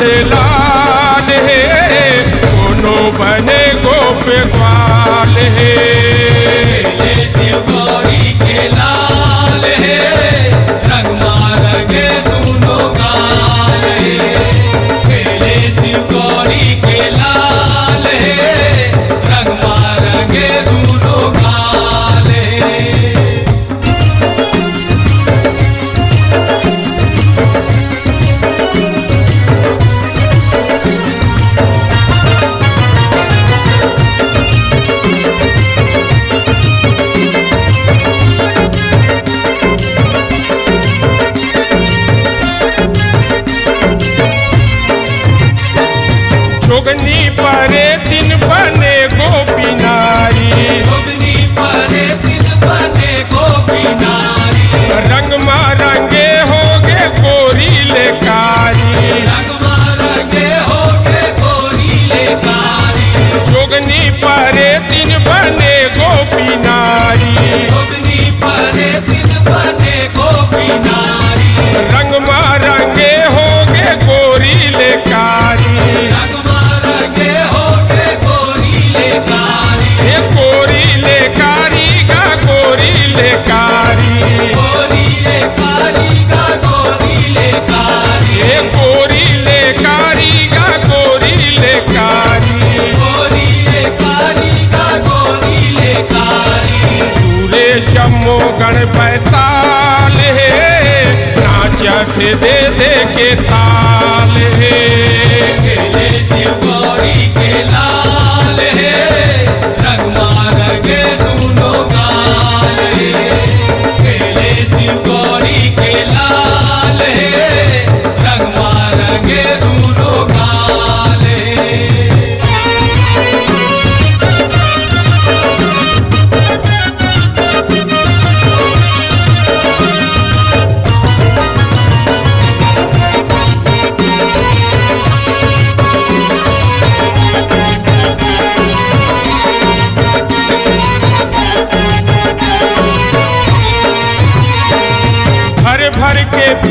नंदलाल है कोनो बने गोपपाल है शिव गौरी के लाल है रंग मारगे दोनों गाल है शिव गौरी के लाल है रंग मारगे दोनों गाल है। जोगनी परे दिन बने गोपी नारी जोगनी परे दिन बने गोपी नारी रंग मारंगे होगे गोरी लेकारी रंग मारंगे होगे गोरी लेकारी जोगनी परे दिन बने गोपी नारी जोगनी परे दिन बने गोपी नारी रंग मारंगे होगे गोरी लेकारी गोरी लेकारी गा गोरी लेकारी गोरी लेकारी गा गोरी लेकारी गोरी लेकारी गा गोरी लेकारी गोरी लेकारी गा गोरी लेकारी झूले जम्मो गण बैताल है नाचत दे दे के ताल है शिव गौरी के लाल है रंग मारगे दोनों गाल है शिव गौरी के लाल है रंग मारगे दोनों गाल है।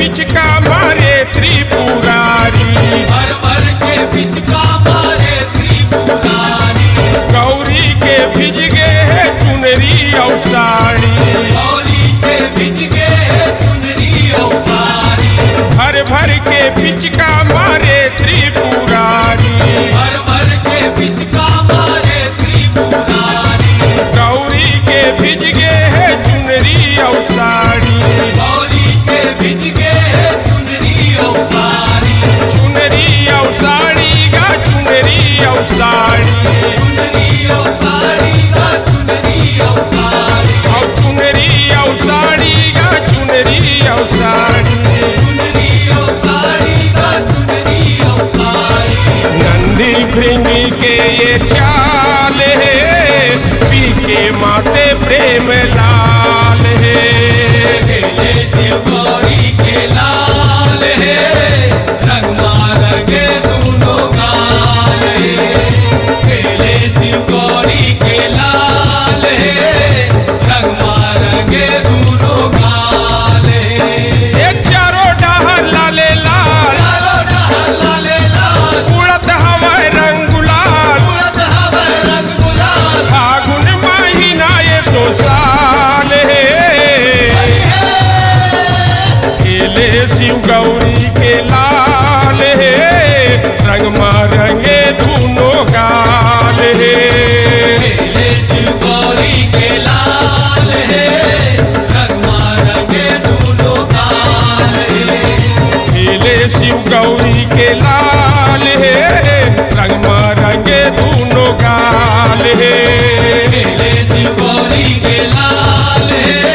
पिचका मारे त्रिपुरारी, भर भर के पिचका मारे त्रिपुरारी, गौरी के भिज गए चुनरी और साड़ी, गौरी के भिज गए चुनरी और साड़ी, भर भर के पिचका मारे त्रिपुरारी, भर भर के पिचका मारे त्रिपुरारी, गौरी के भिज गए चुनरी और साड़ी, गौरी के भिज गए चुनरी और साड़ी, चुनरी और साड़ी गा चुनरी और साड़ी, चुनरी और साड़ी का चुनरी और साड़ी, और चुनरी और साड़ी गा चुनरी और साड़ी, चुनरी और साड़ी का चुनरी और साड़ी, नंदी भृंगी के ये चाल है, पी के माथे प्रेम लाल है, खेले शिव गौरी के लाल है, रंग मारंगे दोनों गाल है, खेले शिव गौरी के लाल है, रंग मारंगे दोनों गाल है, ये चारों डहर लाले लाल, लालो डहर लाले लाल, उड़त हवाए रंग गुलाल, उड़त हवा रंग गुलाल, फागुन महीना ये सो साल है, खेले शिव गौरी के लाल है, रंग मारंगे दोनों गाल है, खेले शिव गौरी के लाल है, रंग मारंगे दोनों गाल है, खेले शिव गौरी के लाल है, रंग मारंगे दोनों गाल है, खेले शिव गौरी के लाल है,